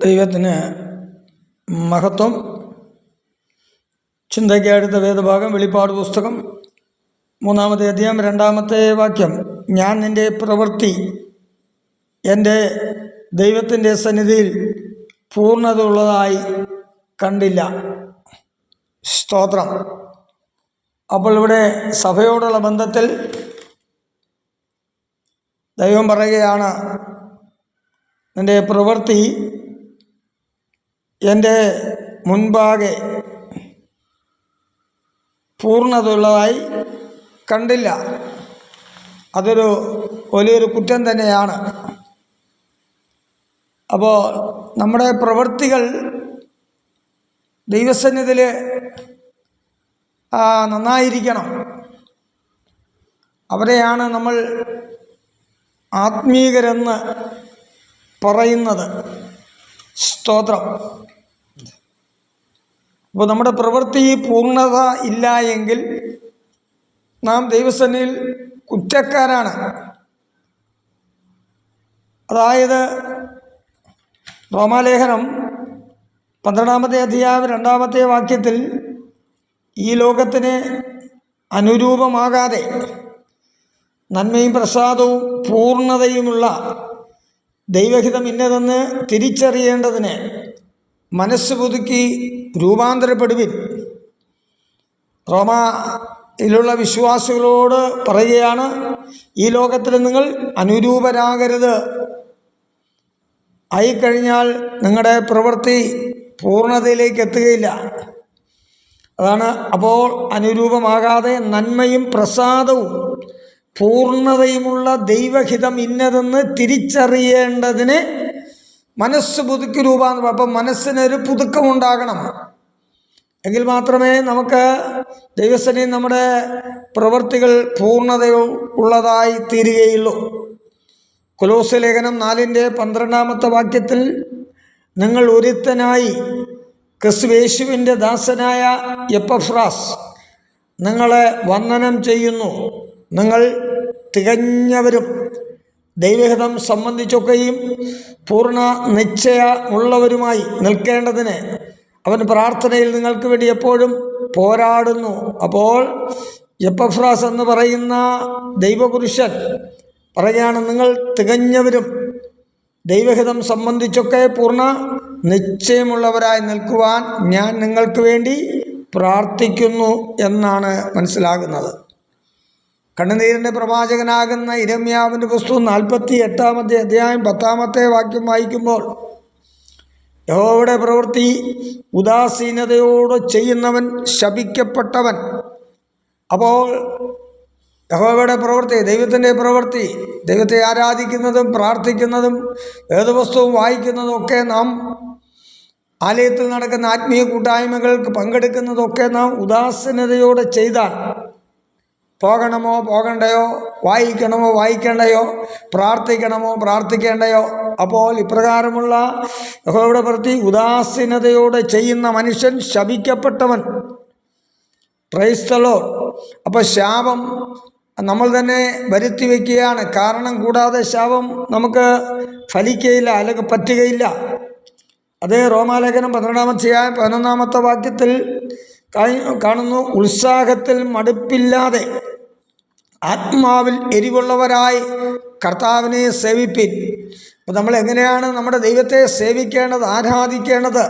ദൈവത്തിന് മഹത്വം. ചിന്തയ്ക്ക് അടുത്ത വേദഭാഗം വെളിപ്പാട് പുസ്തകം 3-ാമത്തെ അധ്യായം 2-ാമത്തെ വാക്യം. ഞാൻ നിൻ്റെ പ്രവൃത്തി എൻ്റെ ദൈവത്തിൻ്റെ സന്നിധിയിൽ പൂർണ്ണത ഉള്ളതായി കണ്ടില്ല. സ്തോത്രം. അപ്പോൾ ഇവിടെ സഭയോടുള്ള ബന്ധത്തിൽ ദൈവം പറയുകയാണ്, നിൻ്റെ പ്രവൃത്തി എൻ്റെ മുൻപാകെ പൂർണ്ണതയുള്ളതായി കണ്ടില്ല. അതൊരു വലിയൊരു കുറ്റം തന്നെയാണ്. അപ്പോൾ നമ്മുടെ പ്രവൃത്തികൾ ദൈവസന്നിധിയിൽ നന്നായിരിക്കണം. അവരെയാണ് നമ്മൾ ആത്മീകരെന്ന് പറയുന്നത്. സ്തോത്രം. അപ്പോൾ നമ്മുടെ പ്രവൃത്തി പൂർണ്ണത ഇല്ല എങ്കിൽ നാം ദൈവസന്നിധിയിൽ കുറ്റക്കാരാണ്. അതായത് റോമാലേഖനം 12-ാമത്തെ അധ്യായം 2-ാമത്തെ വാക്യത്തിൽ ഈ ലോകത്തിന് അനുരൂപമാകാതെ നന്മയും പ്രസാദവും പൂർണ്ണതയുമുള്ള ദൈവഹിതം ഇന്നതെന്ന് തിരിച്ചറിയേണ്ടതിന് മനസ്സ് പുതുക്കി രൂപാന്തരപ്പെടുവിൻ. റോമയിലുള്ള വിശ്വാസികളോട് പറയുകയാണ്, ഈ ലോകത്തിൽ നിങ്ങൾ അനുരൂപരാകരുത്. ആയിക്കഴിഞ്ഞാൽ നിങ്ങളുടെ പ്രവൃത്തി പൂർണ്ണതയിലേക്ക് എത്തുകയില്ല. അതാണ്. അപ്പോൾ അനുരൂപമാകാതെ നന്മയും പ്രസാദവും പൂർണ്ണതയുമുള്ള ദൈവഹിതം ഇന്നതെന്ന് തിരിച്ചറിയേണ്ടതിന് മനസ്സ് പുതുക്കി രൂപാന്തരം. അപ്പം മനസ്സിനൊരു പുതുക്കമുണ്ടാകണം. എങ്കിൽ മാത്രമേ നമുക്ക് ദൈവസന്നിധിയിൽ നമ്മുടെ പ്രവൃത്തികൾ പൂർണ്ണതയുള്ളതായി തീരുകയുള്ളൂ. കൊലോസ്യ ലേഖനം 4-ാമത്തെ വാക്യത്തിൽ, നിങ്ങൾ ഒരുത്തനായി ക്രിസ്തുയേശുവിൻ്റെ ദാസനായ എപ്പഫ്രാസ് നിങ്ങളെ വന്ദനം ചെയ്യുന്നു. നിങ്ങൾ തികഞ്ഞവരും ദൈവഹിതം സംബന്ധിച്ചൊക്കെയും പൂർണ്ണ നിശ്ചയമുള്ളവരുമായി നിൽക്കേണ്ടതിന് അവൻ പ്രാർത്ഥനയിൽ നിങ്ങൾക്ക് വേണ്ടി എപ്പോഴും പോരാടുന്നു. അപ്പോൾ എപ്പഫ്രാസ് എന്ന് പറയുന്ന ദൈവപുരുഷൻ പറയുകയാണ്, നിങ്ങൾ തികഞ്ഞവരും ദൈവഹിതം സംബന്ധിച്ചൊക്കെ പൂർണ്ണ നിശ്ചയമുള്ളവരായി നിൽക്കുവാൻ ഞാൻ നിങ്ങൾക്ക് വേണ്ടി പ്രാർത്ഥിക്കുന്നു എന്നാണ് മനസ്സിലാകുന്നത്. കണ്ണുനീരിൻ്റെ പ്രവാചകനാകുന്ന ഇരമ്യാവിൻ്റെ പുസ്തകം 48-ാമത്തെ അധ്യായം 10-ാമത്തെ വാക്യം വായിക്കുമ്പോൾ, യഹോവയുടെ പ്രവൃത്തി ഉദാസീനതയോട് ചെയ്യുന്നവൻ ശപിക്കപ്പെട്ടവൻ. അപ്പോൾ യഹോവയുടെ പ്രവൃത്തി, ദൈവത്തിൻ്റെ പ്രവൃത്തി, ദൈവത്തെ ആരാധിക്കുന്നതും പ്രാർത്ഥിക്കുന്നതും വേദപുസ്തകവും വായിക്കുന്നതും ഒക്കെ, നാം ആലയത്തിൽ നടക്കുന്ന ആത്മീയ കൂട്ടായ്മകൾക്ക് പങ്കെടുക്കുന്നതൊക്കെ നാം ഉദാസീനതയോടെ ചെയ്താൽ, പോകണമോ പോകണ്ടയോ, വായിക്കണമോ വായിക്കേണ്ടയോ, പ്രാർത്ഥിക്കണമോ പ്രാർത്ഥിക്കേണ്ടയോ, അപ്പോൾ ഇപ്രകാരമുള്ള യഹോവയുടെ പ്രവൃത്തി ഉദാസീനതയോടെ ചെയ്യുന്ന മനുഷ്യൻ ശപിക്കപ്പെട്ടവൻ. Praise the Lord. അപ്പോൾ ശാപം നമ്മൾ തന്നെ വരുത്തി വയ്ക്കുകയാണ്. കാരണം കൂടാതെ ശാപം നമുക്ക് ഫലിക്കുകയില്ല, അല്ലെങ്കിൽ പറ്റുകയില്ല. അതേ റോമാലേഖനം 12-ാമത്തെ അധ്യായം 11-ാമത്തെ വാക്യത്തിൽ കാണുന്നു, ഉത്സാഹത്തിൽ മടുപ്പില്ലാതെ ആത്മാവിൽ എരിവുള്ളവരായി കർത്താവിനെ സേവിപ്പിൻ. അപ്പോൾ നമ്മൾ എങ്ങനെയാണ് നമ്മുടെ ദൈവത്തെ സേവിക്കേണ്ടത്, ആരാധിക്കേണ്ടത്?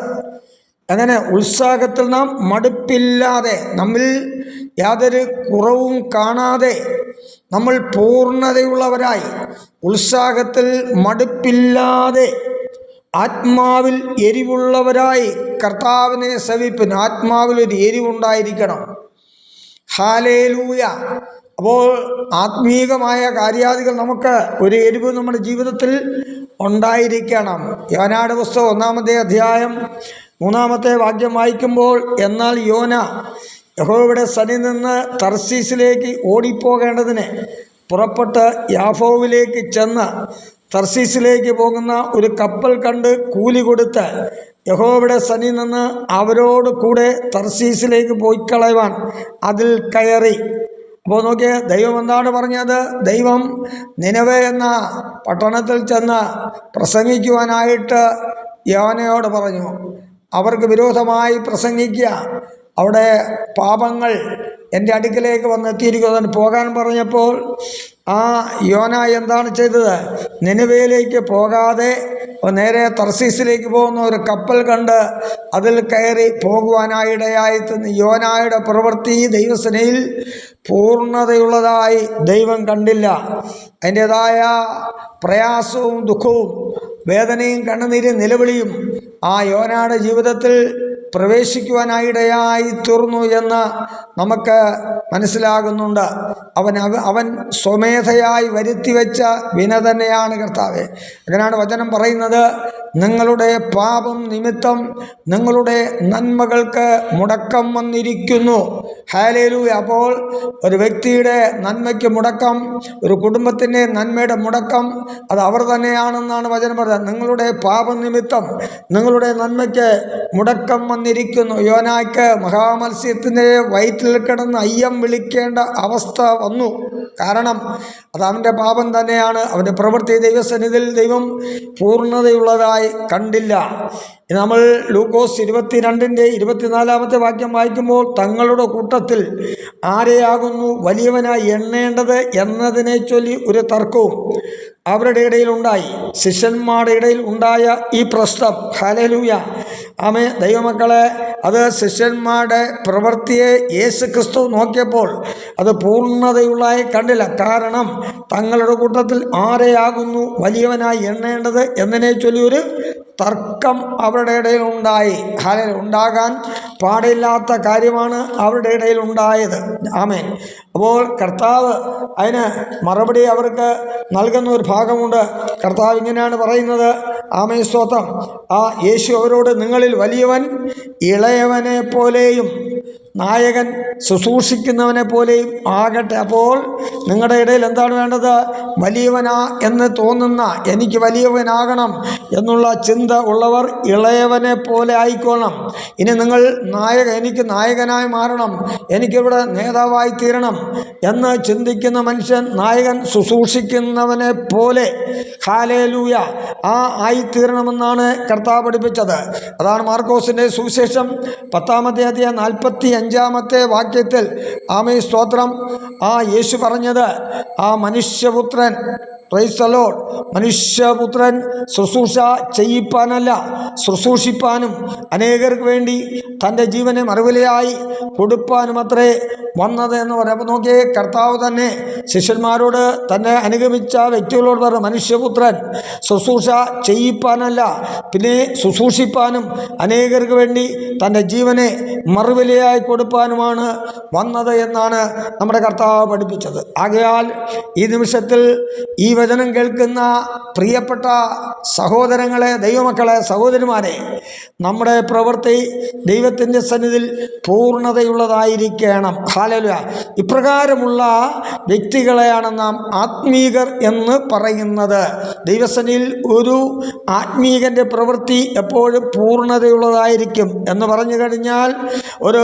അങ്ങനെ ഉത്സാഹത്തിൽ നാം മടുപ്പില്ലാതെ, നമ്മിൽ യാതൊരു കുറവും കാണാതെ നമ്മൾ പൂർണ്ണതയുള്ളവരായി ഉത്സാഹത്തിൽ മടുപ്പില്ലാതെ ആത്മാവിൽ എരിവുള്ളവരായി കർത്താവിനെ സേവിപ്പിൻ. ആത്മാവിലൊരു എരിവുണ്ടായിരിക്കണം. ഹല്ലേലൂയ. അപ്പോൾ ആത്മീകമായ കാര്യാദികൾ നമുക്ക് ഒരു എരിവ് നമ്മുടെ ജീവിതത്തിൽ ഉണ്ടായിരിക്കണം. യോനയുടെ പുസ്തകം 1-ാമത്തെ അധ്യായം 3-ാമത്തെ വാക്യം വായിക്കുമ്പോൾ, എന്നാൽ യോന യഹോവയുടെ സന്നിധിയിൽ നിന്ന് തർശീസിലേക്ക് ഓടിപ്പോകേണ്ടതിന് പുറപ്പെട്ട് യാഫോവിലേക്ക് ചെന്ന് തർശീസിലേക്ക് പോകുന്ന ഒരു കപ്പൽ കണ്ട് കൂലി കൊടുത്ത് യഹോവയുടെ സന്നിധിയിൽ നിന്ന് അവരോട് കൂടെ തർശീസിലേക്ക് പോയി കളയുവാൻ അതിൽ കയറി. അപ്പോൾ നോക്കിയേ, ദൈവം എന്താണ് പറഞ്ഞത്? ദൈവം നിനവെ എന്ന പട്ടണത്തിൽ ചെന്ന് പ്രസംഗിക്കുവാനായിട്ട് യോനയോട് പറഞ്ഞു, അവർക്ക് വിരോധമായി പ്രസംഗിക്കുക, അവിടെ പാപങ്ങൾ എൻ്റെ അടുക്കിലേക്ക് വന്നെത്തിയിരിക്കുന്നു, പോകാൻ പറഞ്ഞപ്പോൾ ആ യോന എന്താണ് ചെയ്തത്? നിനവയിലേക്ക് പോകാതെ നേരെ തർസീസിലേക്ക് പോകുന്ന ഒരു കപ്പൽ കണ്ട് അതിൽ കയറി പോകുവാനായിടയായി. യോനായുടെ പ്രവൃത്തി ദൈവസേനയിൽ പൂർണ്ണതയുള്ളതായി ദൈവം കണ്ടില്ല. അതിൻ്റേതായ പ്രയാസവും ദുഃഖവും വേദനയും കണ്ണുനീരും നിലവിളിയും ആ യോനയുടെ ജീവിതത്തിൽ പ്രവേശിക്കുവാനായിടയായി തീർന്നു എന്ന് നമുക്ക് മനസ്സിലാകുന്നുണ്ട്. അവൻ സ്വമേധയായി വരുത്തിവെച്ച വിന തന്നെയാണ് കർത്താവേ. അങ്ങനെയാണ് വചനം പറയുന്നത്, നിങ്ങളുടെ പാപം നിമിത്തം നിങ്ങളുടെ നന്മകൾക്ക് മുടക്കം വന്നിരിക്കുന്നു. ഹല്ലേലൂയ. അപ്പോൾ ഒരു വ്യക്തിയുടെ നന്മയ്ക്ക് മുടക്കം, ഒരു കുടുംബത്തിൻ്റെ നന്മയുടെ മുടക്കം അത് അവർ തന്നെയാണെന്നാണ് വചനം പറയുന്നത്. നിങ്ങളുടെ പാപം നിമിത്തം നിങ്ങളുടെ നന്മയ്ക്ക് മുടക്കം വന്നിരിക്കുന്നു. യോനായ്ക്ക് മഹാമത്സ്യത്തിൻ്റെ വയറ്റിൽ കിടന്ന് അയ്യം വിളിക്കേണ്ട അവസ്ഥ വന്നു. കാരണം അത് അവൻ്റെ പാപം തന്നെയാണ്. അവൻ്റെ പ്രവൃത്തി ദൈവസന്നിധിയിൽ ദൈവം പൂർണ്ണതയുള്ളതായി കണ്ടില്ല. നമ്മൾ ലൂക്കോസ് 22:24 വാക്യം വായിക്കുമ്പോൾ, തങ്ങളുടെ കൂട്ടത്തിൽ ആരെയാകുന്നു വലിയവനായി എണ്ണേണ്ടത് എന്നതിനെ ചൊല്ലി ഒരു തർക്കവും അവരുടെ ഇടയിൽ ഉണ്ടായി. ശിഷ്യന്മാരുടെ ഇടയിൽ ഉണ്ടായ ഈ പ്രശ്നം, ഹല്ലേലൂയ, ആമേ, ദൈവമക്കളെ, അത് ശിഷ്യന്മാരുടെ പ്രവൃത്തിയെ യേശുക്രിസ്തു നോക്കിയപ്പോൾ അത് പൂർണ്ണതയുള്ളതായി കണ്ടില്ല. കാരണം തങ്ങളുടെ കൂട്ടത്തിൽ ആരെയാകുന്നു വലിയവനായി എണ്ണേണ്ടത് എന്നതിനെ ചൊല്ലി ഒരു തർക്കം അവരുടെ ഇടയിൽ ഉണ്ടായി. ഉണ്ടാകാൻ പാടില്ലാത്ത കാര്യമാണ് അവരുടെ ഇടയിൽ ഉണ്ടായത്. ആമേൻ. അപ്പോൾ കർത്താവ് അതിന് മറുപടി അവർക്ക് നൽകുന്ന ഒരു ഭാഗമുണ്ട്. കർത്താവ് ഇങ്ങനെയാണ് പറയുന്നത്, ആമേൻ, സ്തോത്രം. ആ യേശു അവരോട്, നിങ്ങളിൽ വലിയവൻ ഇളയവനെ പോലെയും നായകൻ ശുശ്രൂഷിക്കുന്നവനെ പോലെയും ആകട്ടെ. അപ്പോൾ നിങ്ങളുടെ ഇടയിൽ എന്താണ് വേണ്ടത്? വലിയവനാ എന്ന് തോന്നുന്ന, എനിക്ക് വലിയവനാകണം എന്നുള്ള ചിന്ത ഉള്ളവർ ഇളയവനെ പോലെ ആയിക്കോണം. ഇനി നിങ്ങൾ എനിക്ക് നായകനായി മാറണം, എനിക്കിവിടെ നേതാവായി തീരണം എന്ന് ചിന്തിക്കുന്ന മനുഷ്യൻ നായകൻ ശുശ്രൂഷിക്കുന്നവനെ പോലെ, ഹല്ലേലൂയ, ആയിത്തീരണമെന്നാണ് കർത്താവ് പഠിപ്പിച്ചത്. അതാണ് മാർക്കോസിൻ്റെ സുവിശേഷം 10-45 വാക്യത്തിൽ, ആമേൻ, സ്തോത്രം, യേശു പറഞ്ഞത്, മനുഷ്യപുത്രൻ, പ്രൈസ് ദി ലോർഡ്, മനുഷ്യപുത്രൻ ശുശ്രൂഷ ചെയ്യിപ്പാനല്ല ശുശ്രൂഷിപ്പാനും അനേകർക്ക് വേണ്ടി തൻ്റെ ജീവനെ മറുവിലയായി കൊടുപ്പാനും അത്രേ വന്നത് എന്ന് പറയാം. അപ്പോൾ നോക്കിയേ, കർത്താവ് തന്നെ ശിഷ്യന്മാരോട്, തന്നെ അനുഗമിച്ച വ്യക്തികളോട് പറഞ്ഞു, മനുഷ്യപുത്രൻ ശുശ്രൂഷ ചെയ്യിപ്പാനല്ല, പിന്നെ ശുശ്രൂഷിപ്പാനും അനേകർക്ക് വേണ്ടി തൻ്റെ ജീവനെ മറുവിലയായി കൊടുപ്പാനുമാണ് വന്നത് എന്നാണ് നമ്മുടെ കർത്താവ് പഠിപ്പിച്ചത്. ആകയാൽ ഈ നിമിഷത്തിൽ ഈ വചനം കേൾക്കുന്ന പ്രിയപ്പെട്ട സഹോദരങ്ങളെ, ദൈവമക്കളെ, സഹോദരിമാരെ, നമ്മുടെ പ്രവൃത്തി ദൈവത്തിൻ്റെ സന്നിധിയിൽ പൂർണ്ണതയുള്ളതായിരിക്കണം. ഹല്ലേലൂയ. ഇപ്രകാരമുള്ള വ്യക്തികളെയാണ് നാം ആത്മീകർ എന്ന് പറയുന്നത്. ദൈവസന്നിധിയിൽ ഒരു ആത്മീകൻ്റെ പ്രവൃത്തി എപ്പോഴും പൂർണ്ണതയുള്ളതായിരിക്കും എന്ന് പറഞ്ഞു കഴിഞ്ഞാൽ, ഒരു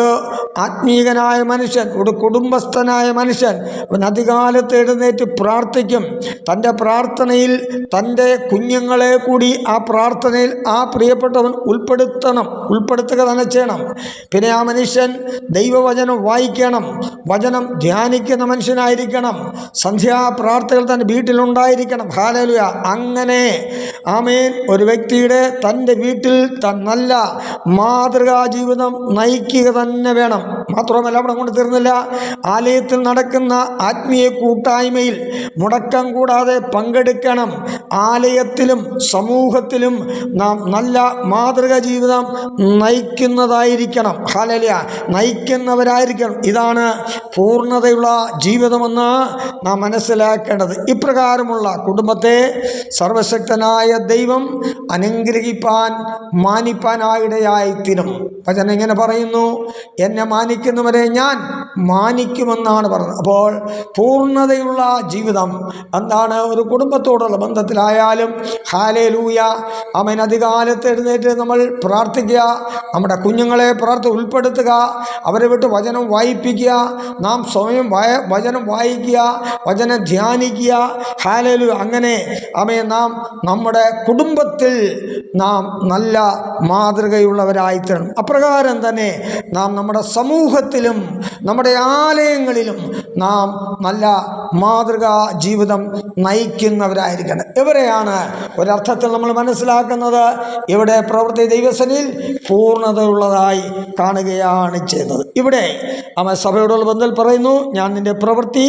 ആത്മീകനായ മനുഷ്യൻ, ഒരു കുടുംബസ്ഥനായ മനുഷ്യൻ, അവൻ അധികാലത്ത് എഴുന്നേറ്റ് പ്രാർത്ഥിക്കും. തൻ്റെ പ്രാർത്ഥനയിൽ തൻ്റെ കുഞ്ഞുങ്ങളെ കൂടി ആ പ്രാർത്ഥനയിൽ ആ പ്രിയപ്പെട്ടവൻ ഉൾപ്പെടുത്തുക തന്നെ ചെയ്യണം. പിന്നെ ആ മനുഷ്യൻ ദൈവവചനം വായിക്കണം, വചനം ധ്യാനിക്കുന്ന മനുഷ്യനായിരിക്കണം, സന്ധ്യാപ്രാർത്ഥനകൾ തൻ്റെ വീട്ടിലുണ്ടായിരിക്കണം. ഹല്ലേലൂയ. അങ്ങനെ ആമേൻ, ഒരു വ്യക്തിയുടെ തൻ്റെ വീട്ടിൽ നല്ല മാതൃകാ ജീവിതം നയിക്കുക തന്നെ വേണം. മാത്രമല്ല, അവിടെ കൊണ്ട് തീർന്നില്ല, ആലയത്തിൽ നടക്കുന്ന ആത്മീയ കൂട്ടായ്മയിൽ മുടക്കം കൂടാതെ പങ്കെടുക്കണം. ആലയത്തിലും സമൂഹത്തിലും നാം നല്ല മാതൃകാ ജീവിതം നയിക്കുന്നതായിരിക്കണം. ഹല്ലേലൂയ, നയിക്കുന്നവരായിരിക്കണം. ഇതാണ് പൂർണ്ണതയുള്ള ജീവിതമെന്ന് നാം മനസ്സിലാക്കേണ്ടത്. ഇപ്രകാരമുള്ള കുടുംബത്തെ സർവശക്തനായ ദൈവം അനുഗ്രഹിപ്പാൻ മാനിപ്പാനായിടയായിത്തീരും. വചനം ഇങ്ങനെ പറയുന്നു, എന്നെ മാനിക്കുന്ന മാനിക്കുന്നവരെ ഞാൻ മാനിക്കുമെന്നാണ് പറഞ്ഞത്. അപ്പോൾ പൂർണ്ണതയുള്ള ജീവിതം എന്താണ്? ഒരു കുടുംബത്തോടുള്ള ബന്ധത്തിലായാലും ഹല്ലേലൂയ ആമേൻ, അധികാലത്ത് എഴുന്നേറ്റ് നമ്മൾ പ്രാർത്ഥിക്കുക, നമ്മുടെ കുഞ്ഞുങ്ങളെ ഉൾപ്പെടുത്തുക, അവരെ വിട്ട് വചനം വായിപ്പിക്കുക, നാം സ്വയം വചനം വായിക്കുക, വചനം ധ്യാനിക്കുക. ഹല്ലേലൂയ. അങ്ങനെ ആമേൻ, നാം നമ്മുടെ കുടുംബത്തിൽ നാം നല്ല മാതൃകയുള്ളവരായിത്തീരണം. അപ്രകാരം തന്നെ നാം നമ്മുടെ സമൂഹത്തിലും നമ്മുടെ ആലയങ്ങളിലും നാം നല്ല മാതൃകാ ജീവിതം നയിക്കുന്നവരായിരിക്കണം. ഇവരെയാണ് ഒരർത്ഥത്തിൽ നമ്മൾ മനസ്സിലാക്കുന്നത്. ഇവിടെ പ്രവൃത്തി ദൈവസന്നിധിയിൽ പൂർണ്ണതയുള്ളതായി കാണുകയാണ് ചെയ്തത്. ഇവിടെ അവൻ സഭയോടുള്ള ബന്ധത്തിൽ പറയുന്നു, ഞാൻ നിൻ്റെ പ്രവൃത്തി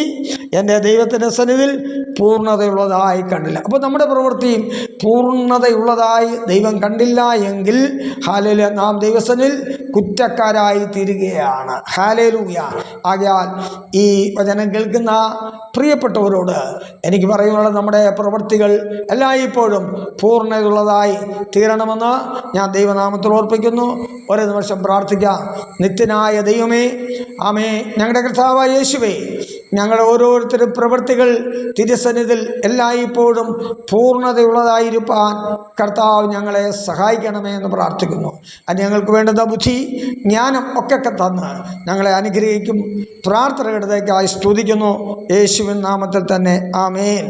എൻ്റെ ദൈവത്തിൻ്റെ സന്നിധിയിൽ പൂർണ്ണതയുള്ളതായി കണ്ടില്ല. അപ്പോൾ നമ്മുടെ പ്രവൃത്തിയും പൂർണ്ണതയുള്ളതായി ദൈവം കണ്ടില്ല എങ്കിൽ ഹല്ലേലൂയ, നാം ദൈവസന്നിധിയിൽ കുറ്റക്കാരായി തീരുകയാണ്. ഹല്ലേലൂയ. ആകയാൽ ഈ വചനം കേൾക്കുന്ന പ്രിയപ്പെട്ടവരോട് എനിക്ക് പറയാനുള്ളത്, നമ്മുടെ പ്രവൃത്തികൾ എല്ലായ്പ്പോഴും പൂർണ്ണതയുള്ളതായി തീരണമെന്ന് ഞാൻ ദൈവനാമത്തിൽ ഓർപ്പിക്കുന്നു. ഒരു നിമിഷം പ്രാർത്ഥിക്കാം. നിത്യനായ ദൈവമേ, ആമേ, ഞങ്ങളുടെ കർത്താവായ യേശുവേ, ഞങ്ങളുടെ ഓരോരുത്തരും പ്രവൃത്തികൾ തിരുസന്നിധിയിൽ എല്ലായ്പ്പോഴും പൂർണ്ണതയുള്ളതായിരിക്കാൻ കർത്താവ് ഞങ്ങളെ സഹായിക്കണമേ എന്ന് പ്രാർത്ഥിക്കുന്നു. അത് ഞങ്ങൾക്ക് വേണ്ടുന്ന ബുദ്ധി, ജ്ഞാനം ഒക്കെ തന്ന് ഞങ്ങളെ അനുഗ്രഹിക്കും. പ്രാർത്ഥനയുടേക്കായി സ്തുതിക്കുന്നു. യേശുവിൻ നാമത്തിൽ തന്നെ. ആമേൻ.